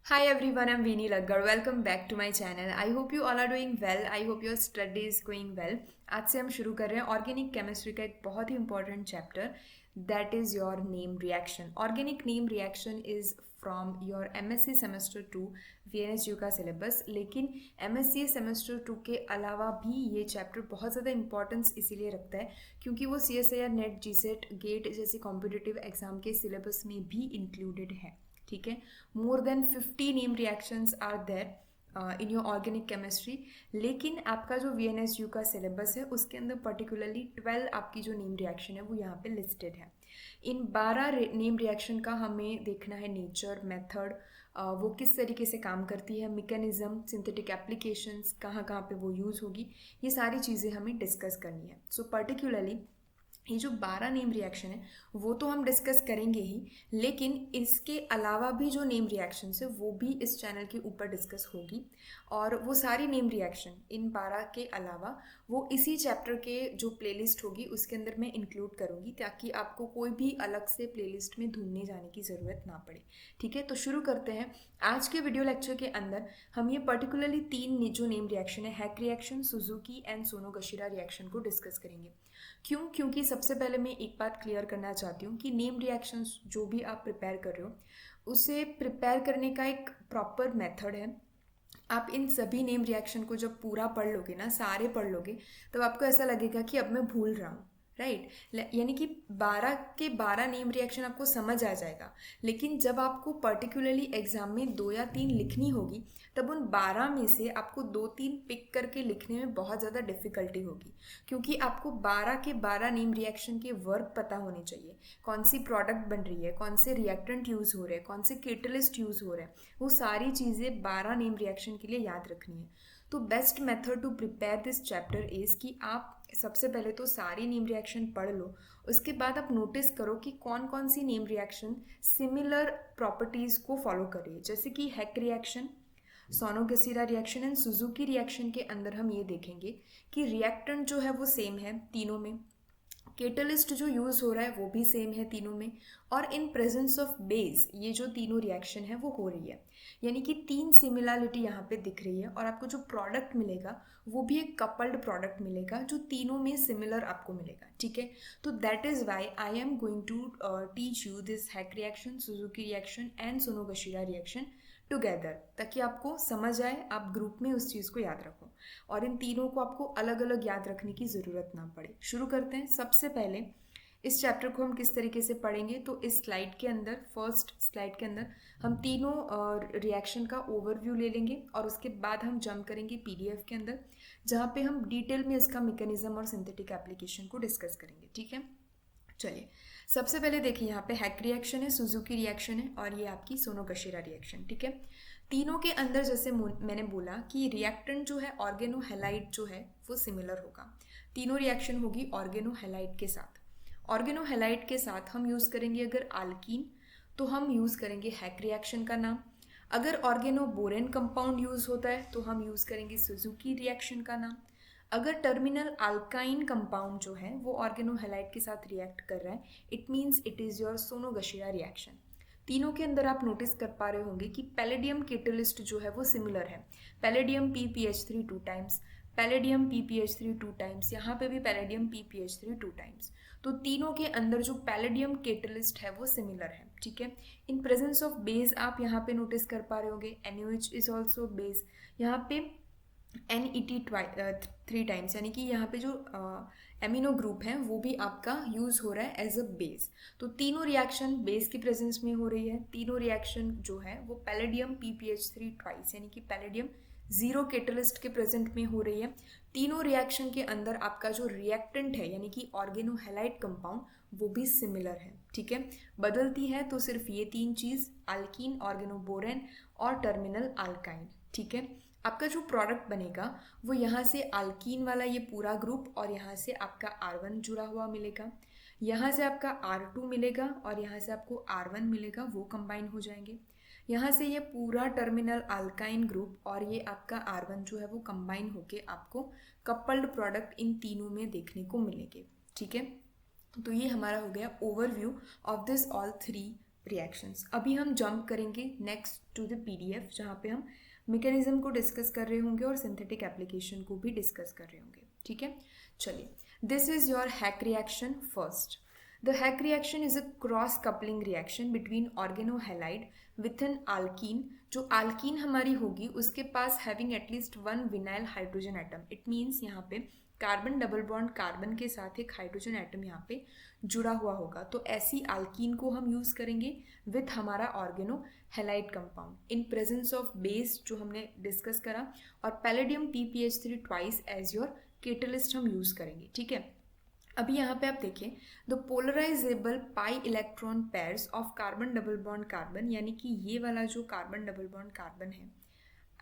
Hi everyone, I'm Veeni Laggar. Welcome back to my channel. I hope you all are doing well. I hope your study is going well. आज से हम शुरू कर रहे हैं organic chemistry का एक बहुत ही important chapter that is your name reaction. Organic name reaction is from your MSc semester 2 VNSU का सिलेबस. लेकिन एमएससी सेमेस्टर 2 के अलावा भी ये चैप्टर बहुत ज़्यादा इंपॉर्टेंस इसीलिए रखता है क्योंकि वो CSIR नेट जीसेट गेट जैसे कॉम्पिटिटिव एग्जाम के सिलेबस में भी इंक्लूडेड है. ठीक है, more than 50 name reactions are there in your organic chemistry. लेकिन आपका जो VNSU का सिलेबस है उसके अंदर पर्टिकुलरली 12 आपकी जो नेम रिएक्शन है वो यहाँ पे लिस्टेड है. इन 12 नेम रिएक्शन का हमें देखना है नेचर, मेथड, वो किस तरीके से काम करती है, मैकेनिज्म, सिंथेटिक एप्लीकेशंस, कहाँ कहाँ पे वो यूज़ होगी, ये सारी चीज़ें हमें डिस्कस करनी है. सो पर्टिकुलरली ये जो 12 नेम रिएक्शन है वो तो हम डिस्कस करेंगे ही, लेकिन इसके अलावा भी जो नेम रिएक्शन है वो भी इस चैनल के ऊपर डिस्कस होगी. और वो सारी नेम रिएक्शन इन 12 के अलावा वो इसी चैप्टर के जो प्लेलिस्ट होगी उसके अंदर मैं इंक्लूड करूँगी ताकि आपको कोई भी अलग से प्लेलिस्ट में ढूंढने जाने की ज़रूरत ना पड़े. ठीक है, तो शुरू करते हैं. आज के वीडियो लेक्चर के अंदर हम ये पर्टिकुलरली 3 जो नेम रिएक्शन है, Heck reaction, Suzuki and Sonogashira reaction को डिस्कस करेंगे. क्यों? क्योंकि सबसे पहले मैं एक बात क्लियर करना चाहती हूँ कि नेम रिएक्शंस जो भी आप प्रिपेयर कर रहे हो उसे प्रिपेयर करने का एक प्रॉपर मेथड है. आप इन सभी नेम रिएक्शन को जब पूरा पढ़ लोगे ना, सारे पढ़ लोगे, तब आपको ऐसा लगेगा कि अब मैं भूल रहा हूँ. राइट, यानी कि 12 के 12 नेम रिएक्शन आपको समझ आ जाएगा. लेकिन जब आपको पर्टिकुलरली एग्जाम में 2 या 3 लिखनी होगी तब उन 12 में से आपको 2-3 पिक करके लिखने में बहुत ज़्यादा डिफ़िकल्टी होगी क्योंकि आपको 12 के 12 नेम रिएक्शन के वर्क पता होने चाहिए. कौन सी प्रोडक्ट बन रही है, कौन से रिएक्टेंट यूज़ हो रहे हैं, कौन से कैटलिस्ट यूज़ हो रहे हैं, वो सारी चीज़ें 12 नेम रिएक्शन के लिए याद रखनी है. तो best method to prepare this chapter is कि आप सबसे पहले तो सारी नेम रिएक्शन पढ़ लो. उसके बाद आप नोटिस करो कि कौन कौन सी नेम रिएक्शन सिमिलर प्रॉपर्टीज़ को फॉलो कर रही है. जैसे कि Heck reaction, Sonogashira reaction and Suzuki reaction के अंदर हम ये देखेंगे कि रिएक्टेंट जो है वो सेम है तीनों में, कैटलिस्ट जो यूज़ हो रहा है वो भी सेम है तीनों में, और इन प्रेजेंस ऑफ बेस ये जो तीनों रिएक्शन है वो हो रही है. यानी कि 3 सिमिलरिटी यहाँ पे दिख रही है और आपको जो प्रोडक्ट मिलेगा वो भी एक कपल्ड प्रोडक्ट मिलेगा जो तीनों में सिमिलर आपको मिलेगा. ठीक है, तो that is why I am going to teach you this Heck reaction, Suzuki reaction and Sonogashira reaction together, ताकि आपको समझ आए, आप ग्रुप में उस चीज़ को याद रखो और इन तीनों को आपको अलग अलग याद रखने की ज़रूरत ना पड़े. शुरू करते हैं. सबसे पहले इस चैप्टर को हम किस तरीके से पढ़ेंगे, तो इस स्लाइड के अंदर, फर्स्ट स्लाइड के अंदर हम तीनों रिएक्शन का ओवरव्यू ले लेंगे और उसके बाद हम जंप करेंगे PDF के अंदर जहाँ पे हम डिटेल में इसका मैकेनिज्म और सिंथेटिक एप्लीकेशन को डिस्कस करेंगे. ठीक है, चलिए सबसे पहले देखिए यहाँ पे हैक रिएक्शन है, सुजुकी रिएक्शन है और ये आपकी सोनोगशिरा रिएक्शन. ठीक है, तीनों के अंदर जैसे मैंने बोला कि रिएक्टेंट जो है ऑर्गेनोहेलाइड जो है वो सिमिलर होगा. तीनों रिएक्शन होगी ऑर्गेनोहेलाइड के साथ. ऑर्गेनोहेलाइड के साथ हम यूज़ करेंगे अगर आल्कीन तो हम यूज़ करेंगे हैक रिएक्शन का नाम. अगर ऑर्गेनोबोरेन कंपाउंड यूज़ होता है तो हम यूज़ करेंगे सुजुकी रिएक्शन का नाम. अगर टर्मिनल अल्काइन कंपाउंड जो है वो ऑर्गेनोहेलाइड के साथ रिएक्ट कर रहा है, it means it is your Sonogashira reaction. तीनों के अंदर आप नोटिस कर पा रहे होंगे कि पैलेडियम कैटलिस्ट जो है वो सिमिलर है. Palladium PPH3 2 times, palladium PPH3 2 times, यहाँ पे भी पैलेडियम PPH3 2 टाइम्स. तो तीनों के अंदर जो पैलेडियम कैटलिस्ट है वो सिमिलर है. ठीक है, इन प्रेजेंस ऑफ बेस आप यहाँ पे नोटिस कर पा रहे होंगे NaOH इज ऑल्सो बेस. यहाँ पे NET 3 टाइम्स, यानी कि यहाँ पे जो एमिनो ग्रुप है वो भी आपका यूज़ हो रहा है एज अ बेस. तो तीनों रिएक्शन बेस की प्रेजेंस में हो रही है. तीनों रिएक्शन जो है वो पैलेडियम PPH3 ट्वाइस यानी कि पैलेडियम जीरो कैटलिस्ट के प्रेजेंट में हो रही है. तीनों रिएक्शन के अंदर आपका जो रिएक्टेंट है यानी कि ऑर्गेनोहेलाइड कंपाउंड वो भी सिमिलर है. ठीक है, बदलती है तो सिर्फ ये 3 चीज़, अल्कीन, ऑर्गेनोबोरेन और टर्मिनल अल्काइन. ठीक है, आपका जो प्रोडक्ट बनेगा वो यहाँ से अल्कीन वाला ये पूरा ग्रुप और यहाँ से आपका R1 जुड़ा हुआ मिलेगा, यहाँ से आपका R2 मिलेगा और यहाँ से आपको R1 मिलेगा, वो कंबाइन हो जाएंगे. यहाँ से ये पूरा टर्मिनल अल्काइन ग्रुप और ये आपका R1 जो है वो कंबाइन होके आपको कपल्ड प्रोडक्ट इन तीनों में देखने को मिलेंगे. ठीक है, तो ये हमारा हो गया overview of this all 3 reactions. अभी हम जंप करेंगे नेक्स्ट टू द पीडीएफ, जहाँ पे हम मैकेनिज्म को डिस्कस कर रहे होंगे और सिंथेटिक एप्लीकेशन को भी डिस्कस कर रहे होंगे। ठीक है, चलिए, this is your Heck reaction first. The Heck reaction is a cross coupling reaction between organohalide with an alkene. जो आल्कीन हमारी होगी उसके पास having at least one vinyl hydrogen atom. It means यहाँ पे कार्बन डबल बॉन्ड कार्बन के साथ एक हाइड्रोजन एटम यहाँ पे जुड़ा हुआ होगा, तो ऐसी आल्कीन को हम यूज़ करेंगे विथ हमारा organohalide compound in presence of base जो हमने डिस्कस करा, और palladium PPH3 twice as your catalyst हम यूज़ करेंगे। ठीक है, अभी यहाँ पे आप देखिए, the polarisable pi electron pairs of carbon double bond carbon, यानी कि ये वाला जो कार्बन डबल बॉन्ड कार्बन है,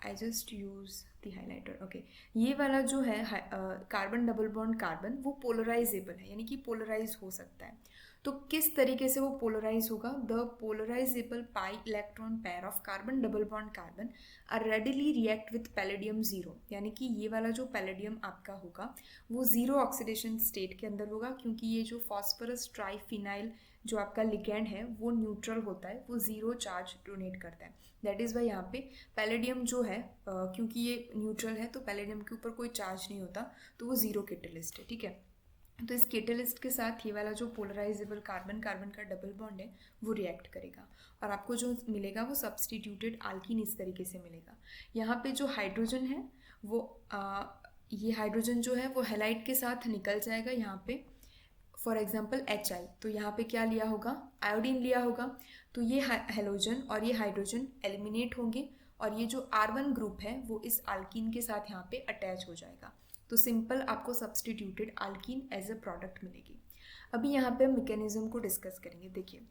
I just use the highlighter, okay, ये वाला जो है कार्बन डबल बॉन्ड कार्बन वो पोलराइजेबल है, यानी कि पोलराइज हो सकता है। तो किस तरीके से वो पोलराइज होगा? The polarisable pi electron pair of carbon double bond carbon are readily react with palladium zero, यानी कि ये वाला जो पैलेडियम आपका होगा वो जीरो ऑक्सीडेशन स्टेट के अंदर होगा, क्योंकि ये जो फॉस्फोरस ट्राइफिनाइल जो आपका लिगैंड है वो न्यूट्रल होता है, वो जीरो चार्ज डोनेट करता है। दैट इज़ वाई यहाँ पे पैलेडियम जो है क्योंकि ये न्यूट्रल है तो पैलेडियम के ऊपर कोई चार्ज नहीं होता, तो वो जीरो केटलिस्ट है। ठीक है, तो इस केटलिस्ट के साथ ये वाला जो पोलराइजेबल कार्बन कार्बन का डबल बॉन्ड है वो रिएक्ट करेगा, और आपको जो मिलेगा वो सब्सटीट्यूटेड आल्कीन इस तरीके से मिलेगा। यहाँ पे जो हाइड्रोजन है वो ये हाइड्रोजन जो है वो हेलाइड के साथ निकल जाएगा यहाँ पे, फॉर एग्जाम्पल HI, तो यहाँ पे क्या लिया होगा? आयोडीन लिया होगा, तो ये हेलोजन और ये हाइड्रोजन एलिमिनेट होंगे, और ये जो R1 ग्रुप है वो इस आल्कीन के साथ यहाँ पे अटैच हो जाएगा, तो सिंपल आपको सब्सटीट्यूटेड आल्कीन एज अ प्रोडक्ट मिलेगी। अभी यहाँ पे हम मैकेनिज्म को डिस्कस करेंगे। देखिए,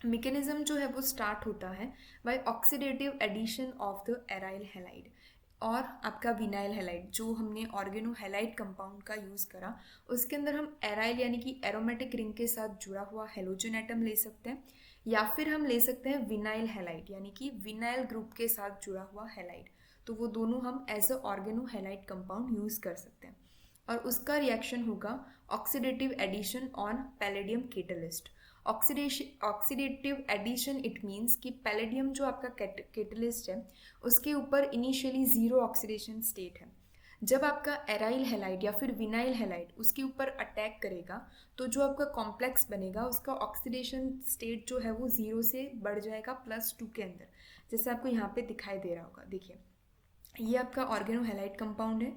मैकेनिज्म जो है वो स्टार्ट होता है by oxidative addition of the aryl halide और आपका विनाइल हैलाइड। जो हमने ऑर्गेनो हैलाइड कंपाउंड का यूज़ करा उसके अंदर हम एराइल यानी कि एरोमेटिक रिंग के साथ जुड़ा हुआ हेलोजन एटम ले सकते हैं, या फिर हम ले सकते हैं विनाइल हैलाइड यानी कि विनाइल ग्रुप के साथ जुड़ा हुआ हैलाइड, तो वो दोनों हम as a organohalide compound use कर सकते हैं, और उसका रिएक्शन होगा oxidative addition on palladium catalyst. Oxidative addition it means कि पैलेडियम जो आपका केटलिस्ट है उसके ऊपर इनिशियली जीरो ऑक्सीडेशन स्टेट है। जब आपका एराइल हैलाइड या फिर विनाइल हैलाइड उसके ऊपर अटैक करेगा तो जो आपका कॉम्प्लेक्स बनेगा उसका ऑक्सीडेशन स्टेट जो है वो जीरो से बढ़ जाएगा +2 के अंदर, जैसे आपको यहाँ पे दिखाई दे रहा होगा। देखिए, ये आपका ऑर्गेनो हैलाइड कंपाउंड है,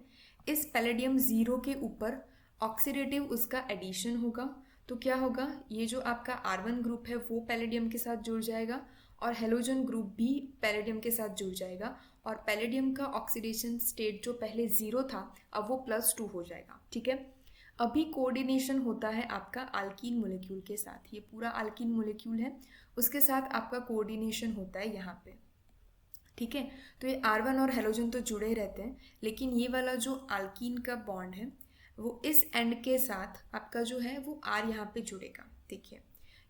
इस पैलेडियम जीरो के ऊपर ऑक्सीडेटिव उसका एडिशन होगा, तो क्या होगा? ये जो आपका R1 ग्रुप है वो पैलेडियम के साथ जुड़ जाएगा और हेलोजन ग्रुप भी पैलेडियम के साथ जुड़ जाएगा, और पैलेडियम का ऑक्सीडेशन स्टेट जो पहले जीरो था अब वो +2 हो जाएगा। ठीक है, अभी कोऑर्डिनेशन होता है आपका अल्कीन मोलिक्यूल के साथ, ये पूरा अल्कीन मोलिक्यूल है उसके साथ आपका कोऑर्डिनेशन होता है यहाँ पे। ठीक है, तो ये R1 और हेलोजन तो जुड़े रहते हैं, लेकिन ये वाला जो अल्कीन का बॉन्ड है वो इस एंड के साथ आपका जो है वो R यहाँ पे जुड़ेगा। देखिए,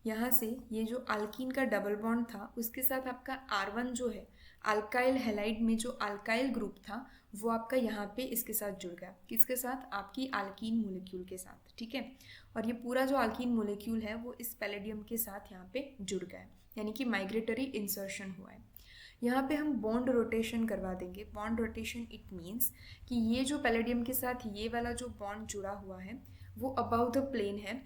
यहाँ से ये जो अल्कीन का डबल बॉन्ड था उसके साथ आपका R1 जो है अल्काइल हैलाइड में जो अल्काइल ग्रुप था वो आपका यहाँ पे इसके साथ जुड़ गया, किसके साथ? आपकी अल्कीन मोलिक्यूल के साथ। ठीक है, और ये पूरा जो अल्कीन मोलिक्यूल है वो इस पैलेडियम के साथ यहाँ पे जुड़ गया है, यानी कि माइग्रेटरी इंसर्शन हुआ है। यहाँ पे हम बॉन्ड रोटेशन करवा देंगे। बॉन्ड रोटेशन इट मीन्स कि ये जो पैलेडियम के साथ ये वाला जो बॉन्ड जुड़ा हुआ है वो अबाउट द प्लेन है,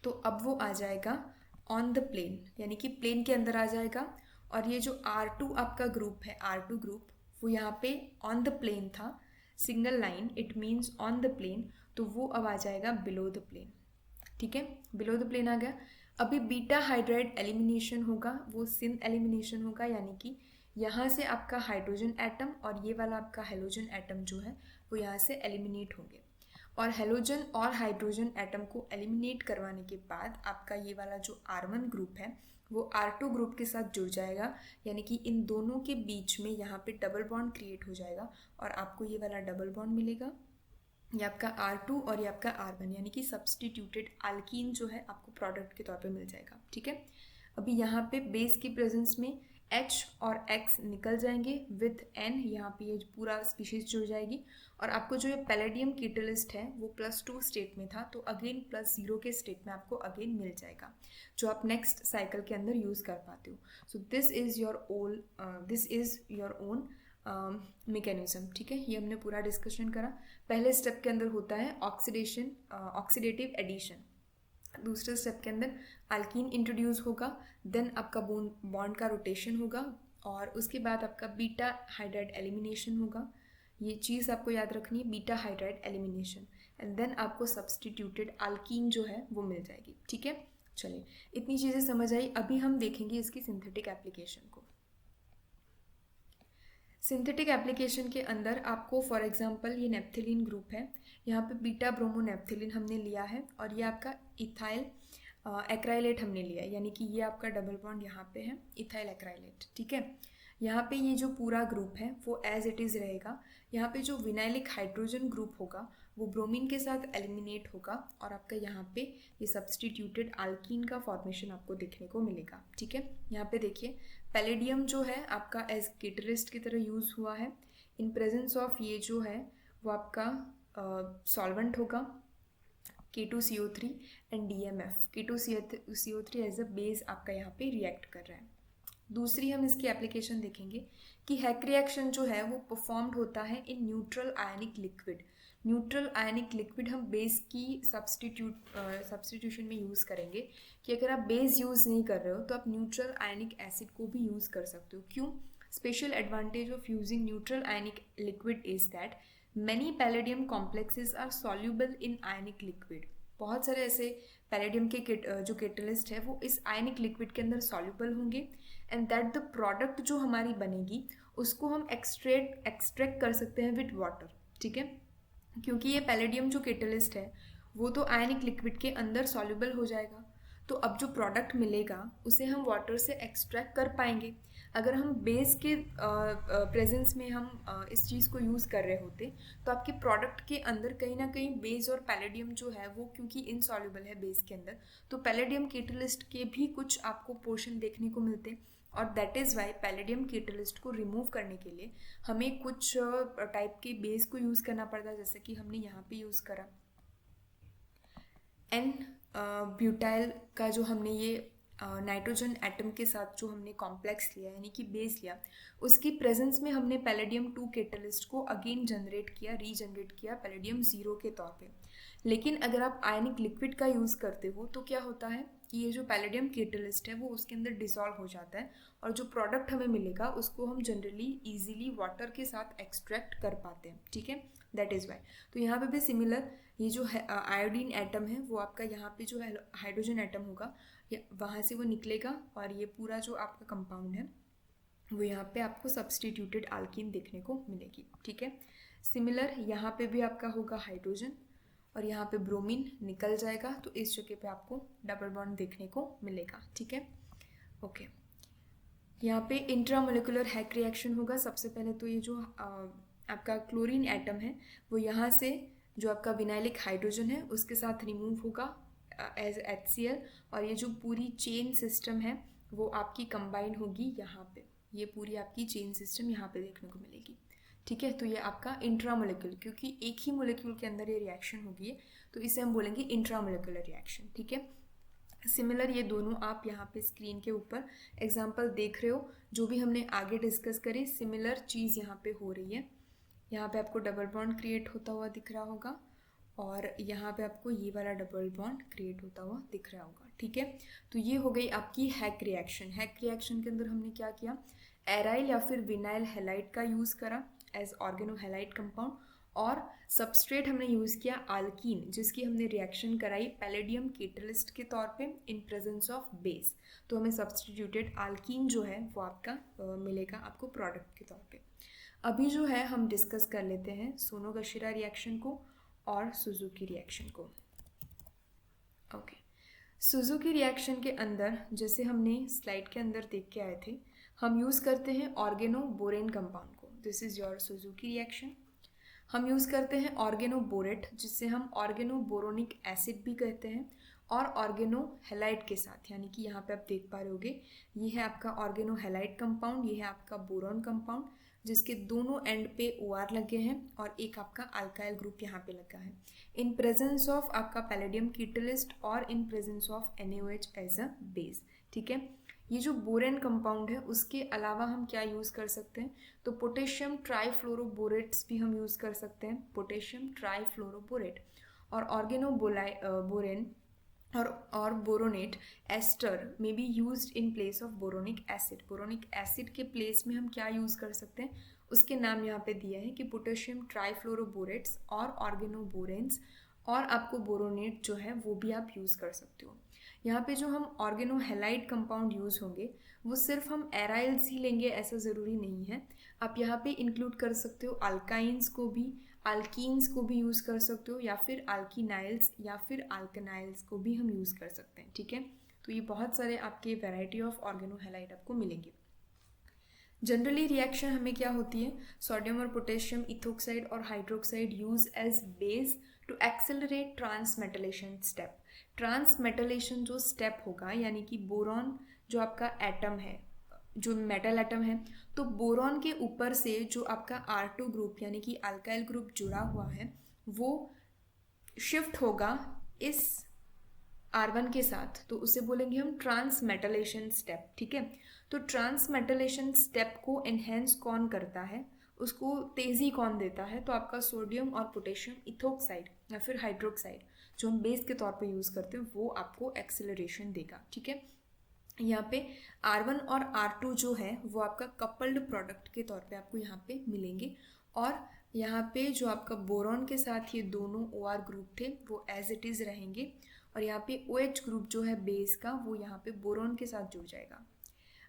तो अब वो आ जाएगा ऑन द प्लेन, यानी कि प्लेन के अंदर आ जाएगा, और ये जो R2 आपका ग्रुप है, R2 ग्रुप वो यहाँ पे ऑन द प्लेन था, single line, it means on the plane, तो वो अब आ जाएगा बिलो द प्लेन। ठीक है, बिलो द प्लेन आ गया। अभी बीटा हाइड्राइड एलिमिनेशन होगा, वो सिन एलिमिनेशन होगा, यानी कि यहाँ से आपका हाइड्रोजन एटम और ये वाला आपका हेलोजन एटम जो है वो यहाँ से एलिमिनेट होंगे, और हेलोजन और हाइड्रोजन एटम को एलिमिनेट करवाने के बाद आपका ये वाला जो R1 ग्रुप है वो R2 ग्रुप के साथ जुड़ जाएगा, यानी कि इन दोनों के बीच में यहाँ पे डबल बॉन्ड क्रिएट हो जाएगा और आपको ये वाला डबल बॉन्ड मिलेगा, ये आपका R2 और ये आपका R1, यानी कि सब्सटीट्यूटेड अल्कीन जो है आपको प्रोडक्ट के तौर पे मिल जाएगा। ठीक है, अभी यहाँ पे बेस की प्रेजेंस में H और X निकल जाएंगे विथ N, यहाँ पे ये पूरा स्पीशीज जुड़ जाएगी। और आपको जो ये पैलेडियम कैटलिस्ट है वो +2 स्टेट में था, तो अगेन +0 के स्टेट में आपको अगेन मिल जाएगा, जो आप नेक्स्ट साइकिल के अंदर यूज़ कर पाते हो। सो this is your own mechanism. ठीक है, ये हमने पूरा डिस्कशन करा। पहले स्टेप के अंदर होता है ऑक्सीडेशन, ऑक्सीडेटिव एडिशन। दूसरे स्टेप के अंदर अल्कीन इंट्रोड्यूस होगा, देन आपका बॉन्ड का रोटेशन होगा, और उसके बाद आपका बीटा हाइड्राइड एलिमिनेशन होगा। ये चीज़ आपको याद रखनी है, beta hydride elimination, and then आपको सब्सटीट्यूटेड अल्कीन जो है वो मिल जाएगी। ठीक है, चलिए इतनी चीज़ें समझ आई। अभी हम देखेंगे इसकी सिंथेटिक एप्लीकेशन को। सिंथेटिक एप्लीकेशन के अंदर आपको फॉर एग्जांपल ये नेप्थिलीन ग्रुप है, यहाँ पे बीटा ब्रोमो नेप्थिलीन हमने लिया है, और ये आपका इथाइल एक्राइलेट हमने लिया है, यानी कि ये आपका डबल बॉन्ड यहाँ पे है, इथाइल एक्राइलेट। ठीक है, यहाँ पे ये जो पूरा ग्रुप है वो एज इट इज़ रहेगा। यहाँ पे जो विनाइलिक हाइड्रोजन ग्रुप होगा वो ब्रोमीन के साथ एलिमिनेट होगा, और आपका यहाँ पे ये सब्सटीट्यूटेड अल्कीन का फॉर्मेशन आपको देखने को मिलेगा। ठीक है, यहाँ पे देखिए पैलेडियम जो है आपका एज कैटलिस्ट की तरह यूज़ हुआ है। इन प्रेजेंस ऑफ ये जो है वो आपका सॉल्वेंट होगा K2CO3 and DMF। K2CO3 as a base आपका यहाँ पे रिएक्ट कर रहा है। दूसरी हम इसकी एप्लीकेशन देखेंगे कि हैक रिएक्शन जो है वो परफॉर्म्ड होता है in neutral ionic liquid. Neutral ionic liquid हम बेस की सब्सटीट्यूशन में यूज़ करेंगे, कि अगर आप बेस यूज़ नहीं कर रहे हो तो आप न्यूट्रल आयनिक एसिड को भी यूज़ कर सकते हो। क्यों? Special advantage of using neutral ionic liquid is that many palladium complexes are soluble in ionic liquid. बहुत सारे ऐसे पैलेडियम के जो कैटलिस्ट है वो इस आयनिक लिक्विड के अंदर सॉल्यूबल होंगे, एंड दैट द प्रोडक्ट जो हमारी बनेगी उसको हम एक्सट्रैक्ट कर सकते हैं विद वाटर। ठीक है, क्योंकि ये पैलेडियम जो कैटलिस्ट है वो तो आयनिक लिक्विड के अंदर सॉल्यूबल हो जाएगा, तो अब जो प्रोडक्ट मिलेगा उसे हम वाटर से एक्सट्रैक्ट कर पाएंगे। अगर हम बेस के प्रेजेंस में हम इस चीज़ को यूज़ कर रहे होते तो आपके प्रोडक्ट के अंदर कहीं ना कहीं बेस और पैलेडियम जो है वो क्योंकि इनसॉल्यूबल है बेस के अंदर, तो पैलेडियम कैटलिस्ट के भी कुछ आपको पोर्शन देखने को मिलते, और that is Y palladium catalyst को रिमूव करने के लिए हमें कुछ टाइप के बेस को यूज़ करना पड़ता है, जैसे कि हमने यहाँ पे यूज़ करा एन ब्यूटाइल का जो हमने ये नाइट्रोजन एटम के साथ जो हमने कॉम्प्लेक्स लिया यानी कि बेस लिया, उसकी प्रेजेंस में हमने पैलेडियम 2 कैटलिस्ट को अगेन रीजनरेट किया पैलेडियम 0 के तौर पे। लेकिन अगर आप आयनिक लिक्विड का यूज़ करते हो तो क्या होता है कि ये जो पैलेडियम कैटलिस्ट है वो उसके अंदर डिसॉल्व हो जाता है, और जो प्रोडक्ट हमें मिलेगा उसको हम जनरली ईजिली वाटर के साथ एक्सट्रैक्ट कर पाते हैं। ठीक है, दैट इज़ वाई। तो यहाँ पे भी सिमिलर, ये जो है आयोडीन एटम है वो आपका यहाँ पे जो हाइड्रोजन एटम होगा वहाँ से वो निकलेगा, और ये पूरा जो आपका कंपाउंड है वो यहाँ पे आपको सब्सटीट्यूटेड अल्कीन देखने को मिलेगी। ठीक है, सिमिलर यहाँ पे भी आपका होगा हाइड्रोजन, और यहाँ पे ब्रोमीन निकल जाएगा, तो इस जगह पे आपको डबल बॉन्ड देखने को मिलेगा। ठीक है, ओके। यहाँ पे इंट्रामोलिकुलर हैक रिएक्शन होगा। सबसे पहले तो ये जो आपका क्लोरीन एटम है वो यहाँ से जो आपका विनाइलिक हाइड्रोजन है उसके साथ रिमूव होगा एज HCl, और ये जो पूरी चेन सिस्टम है वो आपकी कंबाइन होगी यहाँ पे, ये पूरी आपकी चेन सिस्टम यहाँ पे देखने को मिलेगी। ठीक है, तो ये आपका इंट्रामोलिक्यूलर, क्योंकि एक ही मोलिक्यूल के अंदर ये रिएक्शन होगी तो इसे हम बोलेंगे इंट्रामोलिक्यूलर रिएक्शन। ठीक है, सिमिलर ये दोनों आप यहाँ पे स्क्रीन के ऊपर एग्जाम्पल देख रहे हो, जो भी हमने आगे डिस्कस करी सिमिलर चीज़ यहाँ पे हो रही है। यहाँ पे आपको डबल बॉन्ड क्रिएट होता हुआ दिख रहा होगा, और यहाँ पे आपको ये वाला डबल बॉन्ड क्रिएट होता हुआ दिख रहा होगा। ठीक है, तो ये हो गई आपकी हैक रिएक्शन। हैक रिएक्शन के अंदर हमने क्या किया, एराइल या फिर विनाइल हैलाइड का यूज़ करा एज ऑर्गेनोहैलाइड कंपाउंड, और सबस्ट्रेट हमने यूज़ किया अल्कीन, जिसकी हमने रिएक्शन कराई पैलेडियम कैटलिस्ट के तौर पे इन प्रेजेंस ऑफ बेस, तो हमें सब्सटीट्यूटेड अल्कीन जो है वो आपका मिलेगा आपको प्रोडक्ट के तौर पे। अभी जो है हम डिस्कस कर लेते हैं सोनोगशिरा रिएक्शन को और सुजुकी रिएक्शन को। ओके, सुजुकी रिएक्शन के अंदर जैसे हमने स्लाइड के अंदर देख के आए थे, हम यूज़ करते हैं ऑर्गेनोबोरेन कंपाउंड को। This is your Suzuki reaction. हम यूज़ करते हैं ऑर्गेनोबोरेट, जिससे हम ऑर्गेनोबोरोनिक एसिड भी कहते हैं, और ऑर्गेनोहेलाइड के साथ, यानी कि यहाँ पे आप देख पा रहे होगे ये है आपका ऑर्गेनोहेलाइड कंपाउंड, ये है आपका बोरॉन कंपाउंड जिसके दोनों एंड पे OR लगे हैं और एक आपका अल्काइल ग्रुप यहाँ पे लगा है इन प्रेजेंस ऑफ आपका पैलेडियम कीटलिस्ट और in presence of NaOH as a base. ठीक है, ये जो बोरेन कंपाउंड है उसके अलावा हम क्या यूज़ कर सकते हैं, तो पोटेशियम ट्राईफ्लोरोबोरेट्स भी हम यूज़ कर सकते हैं, पोटेशियम ट्राईफ्लोरोबोरेट और बोरेन और बोरोनेट एस्टर में be used in place of boronic acid. Boronic acid के प्लेस में हम क्या यूज़ कर सकते हैं, उसके नाम यहाँ पे दिया है कि पोटेशियम ट्राईफ्लोरोबोरेट्स और ऑर्गेनोबोरेंस और आपको बोरोनेट जो है वो भी आप यूज़ कर सकते हो। यहाँ पे जो हम ऑर्गेनोहेलाइड कंपाउंड यूज़ होंगे वो सिर्फ हम एराइल्स ही लेंगे ऐसा ज़रूरी नहीं है, आप यहाँ पे इंक्लूड कर सकते हो अल्काइंस को भी, अल्कीन्स को भी यूज़ कर सकते हो, या फिर अल्कीनाइल्स या फिर अल्कनाइल्स को भी हम यूज़ कर सकते हैं। ठीक है, तो ये बहुत सारे आपके वैरायटी ऑफ ऑर्गेनोहेलाइड आपको मिलेंगे। जनरली रिएक्शन हमें क्या होती है, सोडियम और पोटेशियम इथोक्साइड और hydroxide use as base to accelerate transmetalation step. Transmetalation जो स्टेप होगा यानी कि बोरॉन जो आपका एटम है, जो मेटल एटम है, तो बोरॉन के ऊपर से जो आपका R2 ग्रुप यानी कि अल्काइल ग्रुप जुड़ा हुआ है वो शिफ्ट होगा इस R1 के साथ, तो उसे बोलेंगे हम ट्रांसमेटलेशन स्टेप। ठीक है, तो ट्रांसमेटलेशन स्टेप को एनहेंस कौन करता है, उसको तेज़ी कौन देता है, तो आपका सोडियम और पोटेशियम इथोक्साइड या फिर हाइड्रोक्साइड जो हम बेस के तौर पे यूज़ करते हैं वो आपको एक्सेलरेशन देगा। ठीक है, यहाँ पे R1 और R2 जो है वो आपका कपल्ड प्रोडक्ट के तौर पे आपको यहाँ पे मिलेंगे और यहाँ पे जो आपका बोरॉन के साथ ये दोनों OR ग्रुप थे वो एज इट इज़ रहेंगे और यहाँ पे OH ग्रुप जो है बेस का वो यहाँ पे बोरॉन के साथ जुड़ जाएगा।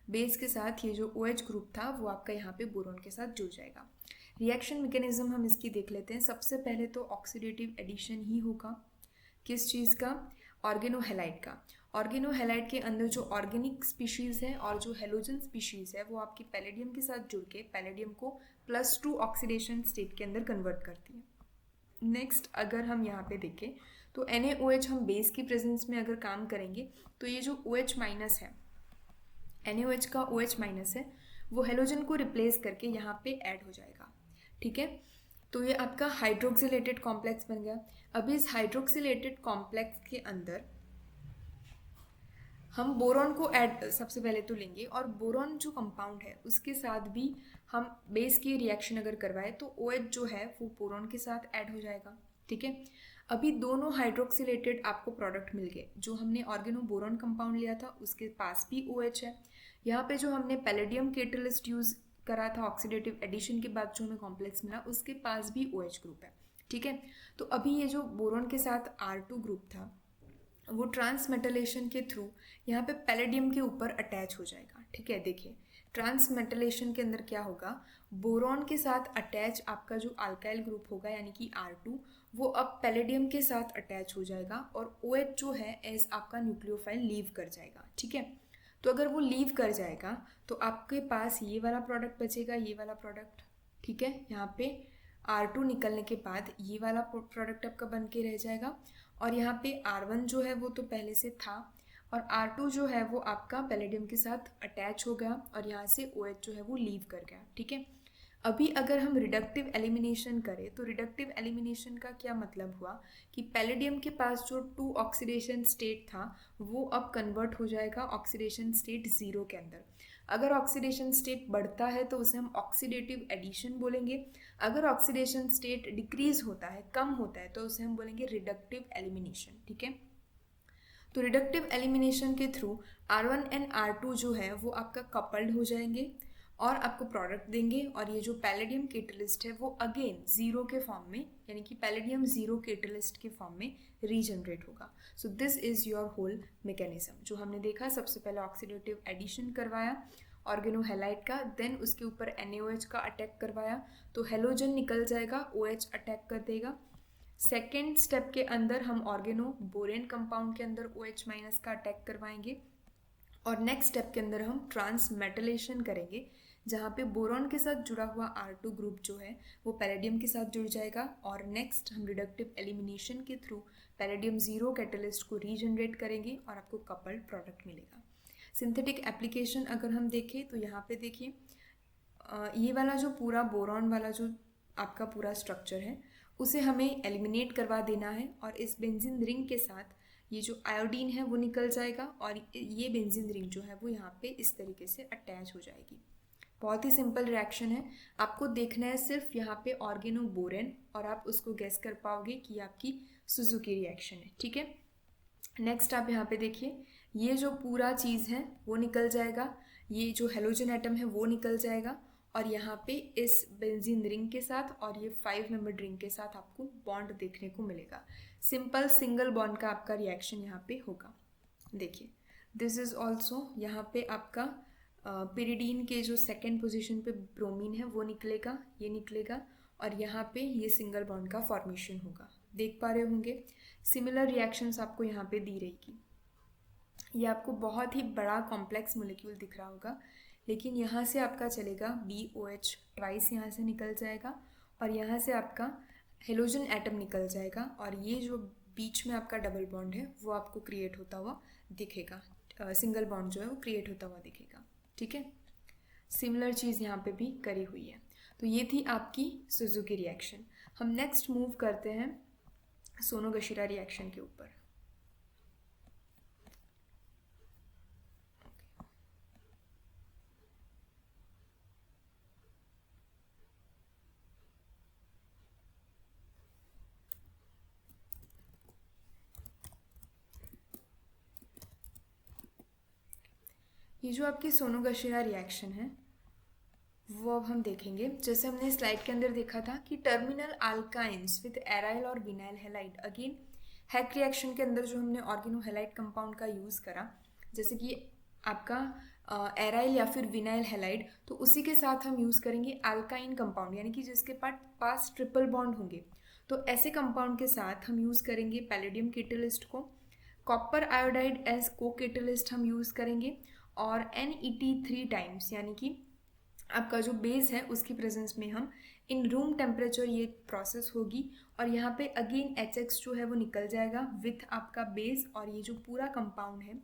बेस के साथ ये जो OH ग्रुप था वो आपका यहाँ पे बोरॉन के साथ जुड़ जाएगा। रिएक्शन मैकेनिज्म हम इसकी देख लेते हैं। सबसे पहले तो ऑक्सीडेटिव एडिशन ही होगा, किस चीज़ का, ऑर्गेनोहेलाइड का। ऑर्गेनोहेलाइड के अंदर जो ऑर्गेनिक स्पीशीज़ है और जो हेलोजन स्पीशीज़ है वो आपकी पैलेडियम के साथ जुड़ के पैलेडियम को +2 ऑक्सीडेशन स्टेट के अंदर कन्वर्ट करती है। नेक्स्ट अगर हम यहाँ पे देखें तो NaOH हम बेस की प्रेजेंस में अगर काम करेंगे तो ये जो OH माइनस है, NaOH का OH माइनस है वो हेलोजन को रिप्लेस करके यहाँ पे ऐड हो जाएगा। ठीक है, तो ये आपका हाइड्रोक्सिलेटेड कॉम्प्लेक्स बन गया। अभी इस हाइड्रोक्सिलेटेड कॉम्प्लेक्स के अंदर हम बोरॉन को ऐड सबसे पहले तो लेंगे और बोरॉन जो कंपाउंड है उसके साथ भी हम बेस की रिएक्शन अगर करवाए तो OH जो है वो बोरॉन के साथ ऐड हो जाएगा। ठीक है, अभी दोनों हाइड्रोक्सिलेटेड आपको प्रोडक्ट मिल गए। जो हमने ऑर्गेनो बोरॉन कंपाउंड लिया था उसके पास भी OH है, यहाँ पे जो हमने पैलेडियम कैटलिस्ट यूज़ करा था ऑक्सीडेटिव एडिशन के बाद जो हमें कॉम्प्लेक्स मिला उसके पास भी OH ग्रुप है। ठीक है, तो अभी ये जो बोरॉन के साथ R2 ग्रुप था वो ट्रांसमेटलेशन के थ्रू यहाँ पे पैलेडियम के ऊपर अटैच हो जाएगा। ठीक है, देखिए ट्रांसमेटलेशन के अंदर क्या होगा, बोरॉन के साथ अटैच आपका जो अल्काइल ग्रुप होगा यानी कि R2 वो अब पैलेडियम के साथ अटैच हो जाएगा और OH जो है एज आपका न्यूक्लियोफाइल लीव कर जाएगा। ठीक है, तो अगर वो लीव कर जाएगा तो आपके पास ये वाला प्रोडक्ट बचेगा, ये वाला प्रोडक्ट। ठीक है, यहाँ पे R2 निकलने के बाद ये वाला प्रोडक्ट आपका बन के रह जाएगा और यहाँ पे R1 जो है वो तो पहले से था और R2 जो है वो आपका पैलेडियम के साथ अटैच हो गया और यहाँ से OH जो है वो लीव कर गया। ठीक है, अभी अगर हम रिडक्टिव एलिमिनेशन करें तो रिडक्टिव एलिमिनेशन का क्या मतलब हुआ कि पैलेडियम के पास जो 2 ऑक्सीडेशन स्टेट था वो अब कन्वर्ट हो जाएगा ऑक्सीडेशन स्टेट 0 के अंदर। अगर ऑक्सीडेशन स्टेट बढ़ता है तो उसे हम ऑक्सीडेटिव एडिशन बोलेंगे, अगर ऑक्सीडेशन स्टेट डिक्रीज होता है, कम होता है, तो उसे हम बोलेंगे रिडक्टिव एलिमिनेशन। ठीक है, तो रिडक्टिव एलिमिनेशन के थ्रू R1 एंड R2 जो है वो आपका कपल्ड हो जाएंगे और आपको प्रोडक्ट देंगे और ये जो पैलेडियम कैटलिस्ट है वो अगेन 0 के फॉर्म में यानी कि पैलेडियम 0 कैटलिस्ट के फॉर्म में रीजनरेट होगा। So this is your whole mechanism जो हमने देखा। सबसे पहले ऑक्सीडेटिव एडिशन करवाया ऑर्गेनोहेलाइड का, देन उसके ऊपर NaOH का अटैक करवाया तो हेलोजन निकल जाएगा, OH अटैक कर देगा। सेकेंड स्टेप के अंदर हम ऑर्गेनो बोरेन कंपाउंड के अंदर OH माइनस का अटैक करवाएंगे और नेक्स्ट स्टेप के अंदर हम ट्रांसमेटलेशन करेंगे जहाँ पे बोरॉन के साथ जुड़ा हुआ R2 ग्रुप जो है वो पैलेडियम के साथ जुड़ जाएगा और नेक्स्ट हम रिडक्टिव एलिमिनेशन के थ्रू पैलेडियम ज़ीरो कैटलिस्ट को रीजनरेट करेंगे और आपको कपल्ड प्रोडक्ट मिलेगा। सिंथेटिक एप्लीकेशन अगर हम देखें तो यहाँ पे देखिए ये वाला जो पूरा बोरॉन वाला जो आपका पूरा स्ट्रक्चर है उसे हमें एलिमिनेट करवा देना है और इस बेंजीन रिंग के साथ ये जो आयोडीन है वो निकल जाएगा और ये बेंजीन रिंग जो है वो यहाँ पे इस तरीके से अटैच हो जाएगी। बहुत ही सिंपल रिएक्शन है, आपको देखना है सिर्फ यहाँ पे ऑर्गेनो बोरेन और आप उसको गेस कर पाओगे कि आपकी सुजुकी रिएक्शन है। ठीक है, नेक्स्ट आप यहाँ पे देखिए ये जो पूरा चीज़ है वो निकल जाएगा, ये जो हेलोजन एटम है वो निकल जाएगा और यहाँ पे इस बेंजीन रिंग के साथ और ये 5 मेंबर्ड रिंग के साथ आपको बॉन्ड देखने को मिलेगा। सिंपल सिंगल बॉन्ड का आपका रिएक्शन यहाँ पे होगा। देखिए दिस इज ऑल्सो यहाँ पे आपका पिरिडीन के जो सेकेंड पोजीशन पे ब्रोमीन है वो निकलेगा, ये निकलेगा और यहाँ पे ये सिंगल बॉन्ड का फॉर्मेशन होगा। देख पा रहे होंगे सिमिलर रिएक्शंस आपको यहाँ पे दी रहेगी। ये आपको बहुत ही बड़ा कॉम्प्लेक्स मोलिक्यूल दिख रहा होगा, लेकिन यहाँ से आपका चलेगा BOH ट्वाइस यहाँ से निकल जाएगा और यहाँ से आपका हेलोजन एटम निकल जाएगा और ये जो बीच में आपका डबल बॉन्ड है वो आपको क्रिएट होता हुआ दिखेगा, सिंगल बॉन्ड जो है वो क्रिएट होता हुआ दिखेगा। ठीक है, सिमिलर चीज़ यहाँ पे भी करी हुई है। तो ये थी आपकी सुजुकी रिएक्शन। हम नेक्स्ट मूव करते हैं सोनोगशिरा रिएक्शन के ऊपर। ये जो आपकी सोनोगशिरा रिएक्शन है वो अब हम देखेंगे। जैसे हमने स्लाइड के अंदर देखा था कि टर्मिनल अल्काइंस विद एराइल और vinyl halide, again hack reaction के अंदर जो हमने ऑर्गेनो हैलाइड कंपाउंड का यूज़ करा, जैसे कि आपका एराइल या फिर विनाइल हैलाइड, तो उसी के साथ हम यूज़ करेंगे अल्काइन कंपाउंड, यानी कि जिसके पास ट्रिपल बॉन्ड होंगे। तो ऐसे कंपाउंड के साथ हम यूज़ करेंगे पैलेडियम कैटलिस्ट को, कॉपर आयोडाइड एज को कैटलिस्ट हम यूज़ करेंगे और NET3 टाइम्स, यानी कि आपका जो बेस है उसकी प्रेजेंस में हम इन रूम टेम्परेचर ये प्रोसेस होगी और यहाँ पे अगेन HX जो है वो निकल जाएगा विथ आपका बेस और ये जो पूरा कंपाउंड है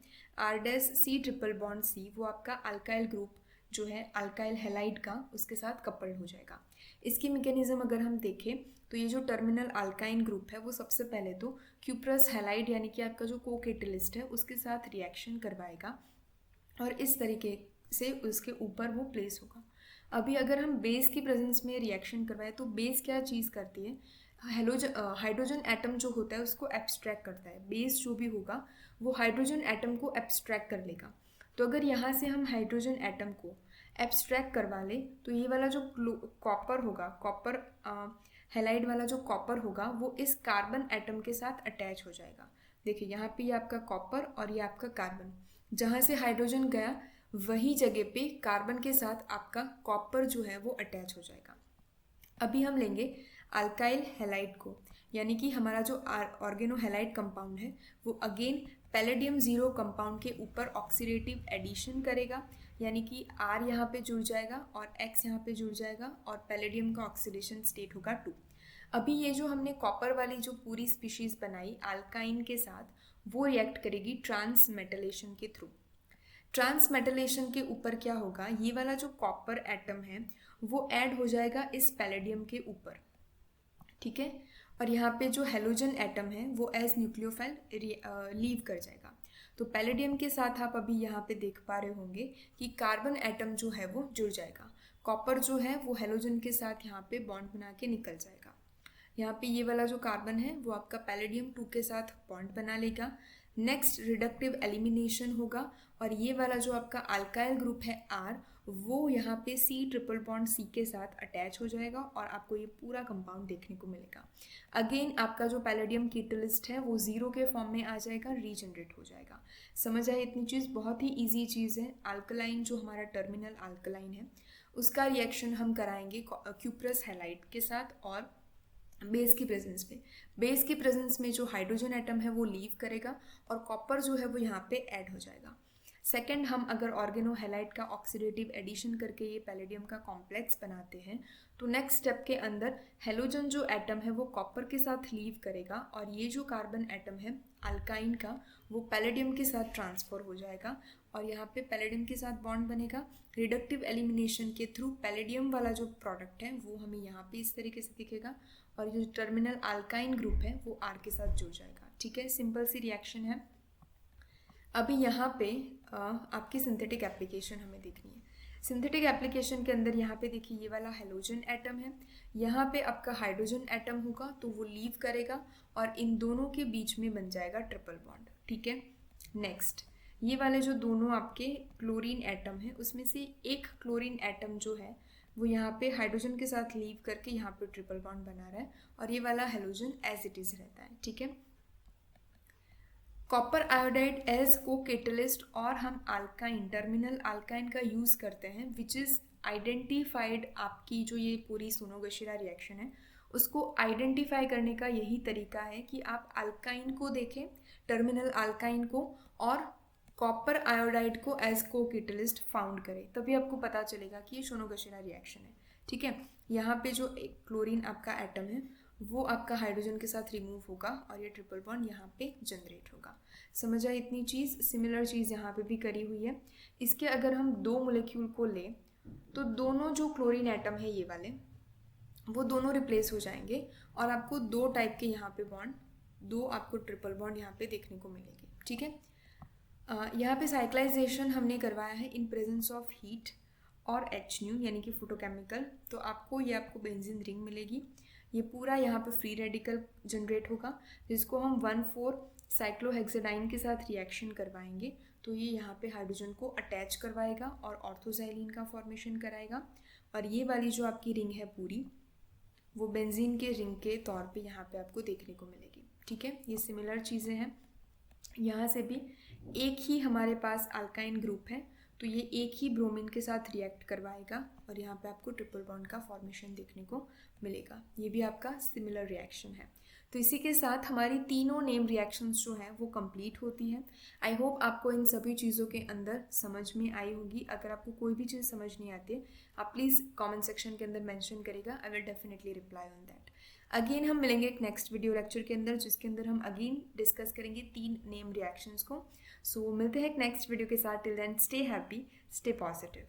R' ट्रिपल बॉन्ड C वो आपका अल्काइल ग्रुप जो है अल्काइल हैलाइड का उसके साथ कपल्ड हो जाएगा। इसकी मैकेनिज्म अगर हम देखें तो ये जो टर्मिनल अल्काइन ग्रुप है वो सबसे पहले तो क्यूप्रस हैलाइड यानी कि आपका जो को कैटलिस्ट है उसके साथ रिएक्शन करवाएगा और इस तरीके से उसके ऊपर वो प्लेस होगा। अभी अगर हम बेस की प्रेजेंस में रिएक्शन करवाएं तो बेस क्या चीज़ करती है, हाइड्रोजन एटम जो होता है उसको एब्स्ट्रैक्ट करता है। बेस जो भी होगा वो हाइड्रोजन एटम को एब्स्ट्रैक्ट कर लेगा। तो अगर यहाँ से हम हाइड्रोजन एटम को एब्स्ट्रैक्ट करवा ले तो ये वाला जो कॉपर होगा, कॉपर हैलाइड वाला जो कॉपर होगा वो इस कार्बन एटम के साथ अटैच हो जाएगा। देखिए यहाँ पे ये आपका कॉपर और ये आपका कार्बन, जहाँ से हाइड्रोजन गया वही जगह पे कार्बन के साथ आपका कॉपर जो है वो अटैच हो जाएगा। अभी हम लेंगे अल्काइल हैलाइड को, यानी कि हमारा जो ऑर्गेनो हैलाइड कंपाउंड है वो अगेन पैलेडियम ज़ीरो कंपाउंड के ऊपर ऑक्सीडेटिव एडिशन करेगा, यानी कि R यहाँ पे जुड़ जाएगा और X यहाँ पे जुड़ जाएगा और पैलेडियम का ऑक्सीडेशन स्टेट होगा 2। अभी ये जो हमने कॉपर वाली जो पूरी स्पीशीज़ बनाई अल्काइन के साथ वो रिएक्ट करेगी ट्रांस मेटलेशन के थ्रू। ट्रांस मेटलेशन के ऊपर क्या होगा, ये वाला जो कॉपर एटम है वो ऐड हो जाएगा इस पैलेडियम के ऊपर। ठीक है, और यहाँ पे जो हेलोजन एटम है वो एज न्यूक्लियोफाइल लीव कर जाएगा। तो पैलेडियम के साथ आप अभी यहाँ पे देख पा रहे होंगे कि कार्बन एटम जो है वो जुड़ जाएगा, कॉपर जो है वो हेलोजन के साथ यहाँ पे बॉन्ड बना के निकल जाएगा। यहाँ पे ये वाला जो कार्बन है वो आपका पैलेडियम 2 के साथ बॉन्ड बना लेगा। नेक्स्ट रिडक्टिव एलिमिनेशन होगा और ये वाला जो आपका अल्काइल ग्रुप है R वो यहाँ पे C ट्रिपल बॉन्ड C के साथ अटैच हो जाएगा और आपको ये पूरा कंपाउंड देखने को मिलेगा। अगेन आपका जो पैलेडियम कैटलिस्ट है वो ज़ीरो के फॉर्म में आ जाएगा, रीजनरेट हो जाएगा। समझ आए इतनी चीज़, बहुत ही ईजी चीज़ है। अल्कलाइन जो हमारा टर्मिनल अल्कलाइन है उसका रिएक्शन हम कराएंगे क्यूप्रस हैलाइड के साथ और बेस की प्रेजेंस में। बेस की प्रेजेंस में जो हाइड्रोजन एटम है वो लीव करेगा और कॉपर जो है वो यहाँ पे ऐड हो जाएगा। सेकंड, हम अगर ऑर्गेनोहेलाइड का ऑक्सीडेटिव एडिशन करके ये पैलेडियम का कॉम्प्लेक्स बनाते हैं तो नेक्स्ट स्टेप के अंदर हेलोजन जो एटम है वो कॉपर के साथ लीव करेगा और ये जो कार्बन एटम है अल्काइन का वो पैलेडियम के साथ ट्रांसफर हो जाएगा और यहाँ पे पैलेडियम के साथ बॉन्ड बनेगा। रिडक्टिव एलिमिनेशन के थ्रू पैलेडियम वाला जो प्रोडक्ट है वो हमें यहाँ पे इस तरीके से दिखेगा और जो टर्मिनल अल्काइन ग्रुप है वो आर के साथ जुड़ जाएगा। ठीक है, सिंपल सी रिएक्शन है। अभी यहाँ पे आपकी सिंथेटिक एप्लीकेशन हमें देखनी है। सिंथेटिक एप्लीकेशन के अंदर यहाँ पे देखिए ये वाला हेलोजन एटम है, यहाँ पे आपका हाइड्रोजन एटम होगा तो वो लीव करेगा और इन दोनों के बीच में बन जाएगा ट्रिपल बॉन्ड। ठीक है, नेक्स्ट ये वाले जो दोनों आपके क्लोरीन एटम है उसमें से एक क्लोरीन एटम जो है वो यहाँ पे हाइड्रोजन के साथ लीव करके यहाँ पे ट्रिपल बॉन्ड बना रहा है और ये वाला हेलोजन एज इट इज रहता है। ठीक है, कॉपर आयोडाइड एज को कैटलिस्ट और हम अल्काइन टर्मिनल अल्काइन का यूज़ करते हैं विच इज़ आइडेंटिफाइड। आपकी जो ये पूरी सोनोगशिरा रिएक्शन है उसको आइडेंटिफाई करने का यही तरीका है कि आप अल्काइन को देखें, टर्मिनल अल्काइन को, और कॉपर आयोडाइड को एज को कैटलिस्ट फाउंड करें, तभी आपको पता चलेगा कि ये सोनोगशिरा रिएक्शन है। ठीक है, यहाँ पे जो एक क्लोरीन आपका एटम है वो आपका हाइड्रोजन के साथ रिमूव होगा और ये ट्रिपल बॉन्ड यहाँ पे जनरेट होगा। समझ आए इतनी चीज़? सिमिलर चीज़ यहाँ पे भी करी हुई है। इसके अगर हम दो मोलिक्यूल को लें तो दोनों जो क्लोरीन एटम है ये वाले वो दोनों रिप्लेस हो जाएंगे और आपको दो टाइप के यहाँ पे बॉन्ड, दो आपको ट्रिपल बॉन्ड यहाँ पे देखने को मिलेंगे। ठीक है, यहाँ पे साइक्लाइजेशन हमने करवाया है इन प्रेजेंस ऑफ हीट और एच न्यू यानी कि फोटोकेमिकल, तो आपको आपको बेंजीन रिंग मिलेगी। ये पूरा यहाँ पे फ्री रेडिकल जनरेट होगा जिसको हम 1,4 साइक्लोहेक्साडाइन के साथ रिएक्शन करवाएंगे तो ये यहाँ पे हाइड्रोजन को अटैच करवाएगा और ऑर्थोजाइलिन का फॉर्मेशन कराएगा और ये वाली जो आपकी रिंग है पूरी वो बेंजीन के रिंग के तौर पे यहाँ पे आपको देखने को मिलेगी। ठीक है, ये सिमिलर चीज़ें हैं। यहाँ से भी एक ही हमारे पास अल्काइन ग्रुप है तो ये एक ही ब्रोमीन के साथ रिएक्ट करवाएगा और यहाँ पे आपको ट्रिपल बॉन्ड का फॉर्मेशन देखने को मिलेगा। ये भी आपका सिमिलर रिएक्शन है। तो इसी के साथ हमारी तीनों नेम रिएक्शंस जो हैं वो कंप्लीट होती हैं। आई होप आपको इन सभी चीज़ों के अंदर समझ में आई होगी। अगर आपको कोई भी चीज़ समझ नहीं आती है आप प्लीज़ कमेंट सेक्शन के अंदर मेंशन करेगा, I will definitely reply on that. Again हम मिलेंगे एक नेक्स्ट वीडियो लेक्चर के अंदर जिसके अंदर हम अगेन डिस्कस करेंगे 3 नेम रिएक्शंस को। सो मिलते हैं एक नेक्स्ट वीडियो के साथ। Till then stay happy, stay positive.